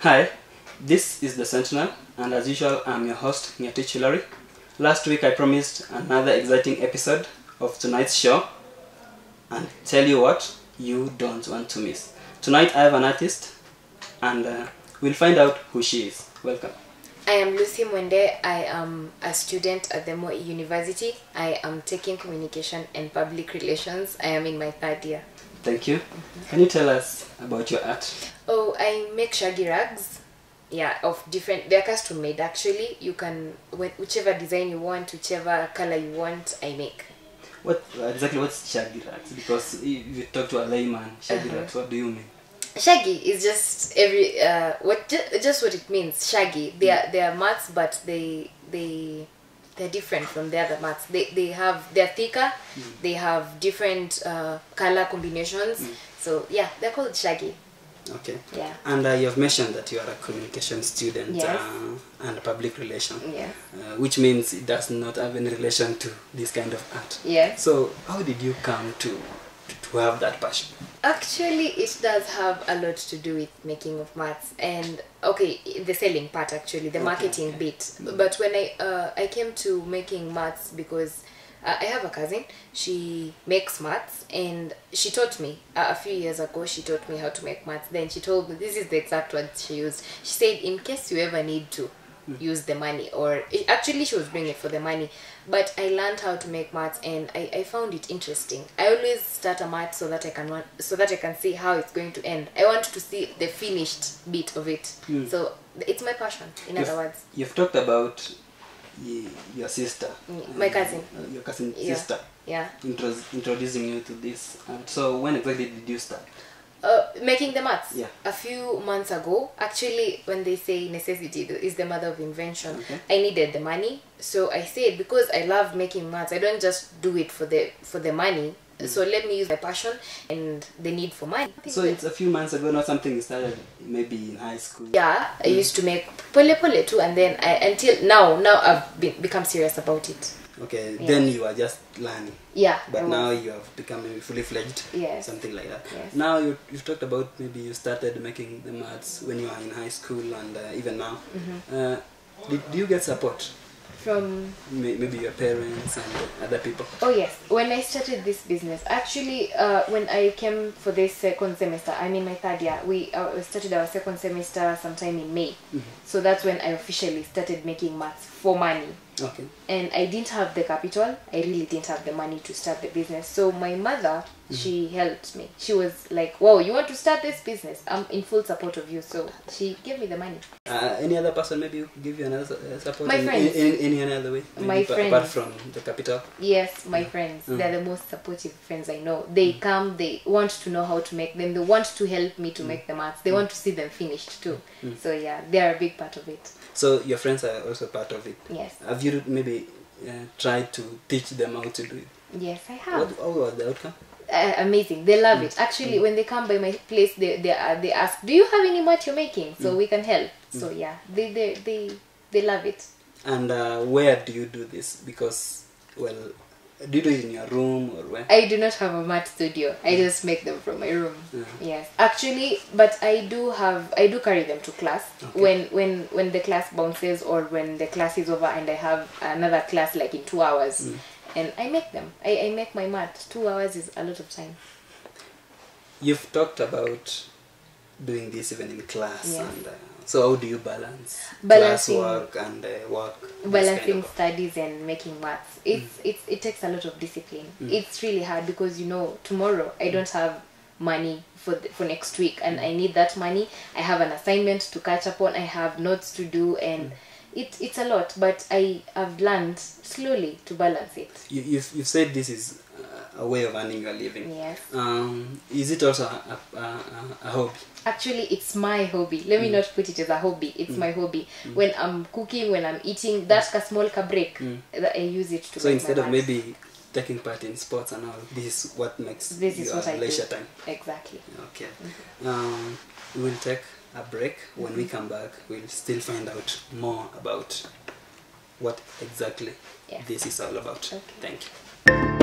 Hi, this is the Sentinel, and as usual, I'm your host, Nyatich Hilary. Last week I promised another exciting episode of tonight's show, and tell you what, you don't want to miss. Tonight I have an artist, and we'll find out who she is. Welcome. I am Lucy Monday. I am a student at the Moi University. I am taking communication and public relations. I am in my third year. Thank you. Can you tell us about your art? Oh, I make shaggy rags. Yeah, of different, they're custom made actually. You can, whichever design you want, whichever color you want, I make. What exactly, what's shaggy rags? Because if you talk to a layman, shaggy rags, what do you mean? Shaggy is just just what it means. Shaggy. They are mats, but they're different from the other mats. They're thicker. They have different color combinations. So yeah, they're called shaggy. Okay. Yeah. And you have mentioned that you are a communication student. Yes. And public relation. Yeah. Which means it does not have any relation to this kind of art. Yes. So how did you come to have that passion? Actually, it does have a lot to do with making of mats and the selling part actually, the marketing bit. But when I came to making mats because I have a cousin, she makes mats and she taught me a few years ago. She taught me how to make mats. Then she told me, this is the exact word she used. She said, in case you ever need to use the money, or actually she was doing it for the money, but I learned how to make mats and I found it interesting. I always start a mat so that I can see how it's going to end. I want to see the finished bit of it. So it's my passion, in other words. You've talked about your sister, my cousin, your cousin sister, introducing you to this. So when exactly did you start making the mats? A few months ago. Actually, when they say necessity is the mother of invention, I needed the money, so I said, because I love making mats, I don't just do it for the money. So let me use my passion and the need for money. So it's a few months ago, not something you started maybe in high school? Yeah, I used to make pole too, and then until now I've become serious about it. Okay, then you are just learning. Yeah. But now you have become maybe fully fledged. Yes. Something like that. Yes. Now you've talked about maybe you started making the mats when you are in high school and even now. Did you get support? From maybe your parents and other people? Oh yes, when I started this business, actually when I came for this second semester, I'm in my third year, we started our second semester sometime in May. So that's when I officially started making mats for money. Okay. And I didn't have the capital. I really didn't have the money to start the business. So my mother, she helped me. She was like, wow, you want to start this business? I'm in full support of you. So she gave me the money. Any other person maybe give you another support? My friends. In any other way? Maybe My friends. Apart from the capital? Yes, my friends. They're the most supportive friends I know. They come, they want to know how to make them. They want to help me to make the mats. They want to see them finished too. So yeah, they are a big part of it. So your friends are also part of it? Yes. Have you maybe tried to teach them how to do it? Yes, I have. What was the outcome? Amazing. They love it. Actually, when they come by my place, they ask, do you have any mat you're making? So we can help. So yeah, they love it. And where do you do this? Because, well, do you do it in your room or where? I do not have a mat studio. I just make them from my room. Yes, actually, but I do carry them to class. When the class bounces or when the class is over and I have another class like in 2 hours, and I make them. I make my mat. 2 hours is a lot of time. You've talked about doing this even in class, and so how do you balance classwork and work? Balancing studies and making mats. It takes a lot of discipline. It's really hard because tomorrow I don't have money for next week and I need that money. I have an assignment to catch up on. I have notes to do and it's a lot. But I have learned slowly to balance it. You've said this is a way of earning your living. Yes. Is it also a hobby? Actually, it's my hobby. Let me not put it as a hobby. It's my hobby. When I'm cooking, when I'm eating, that's a small break that I use it to. So instead of maybe taking part in sports and all, this is what makes your leisure time. Exactly. Okay. We will take a break. When we come back, we'll still find out more about what exactly this is all about. Okay. Thank you.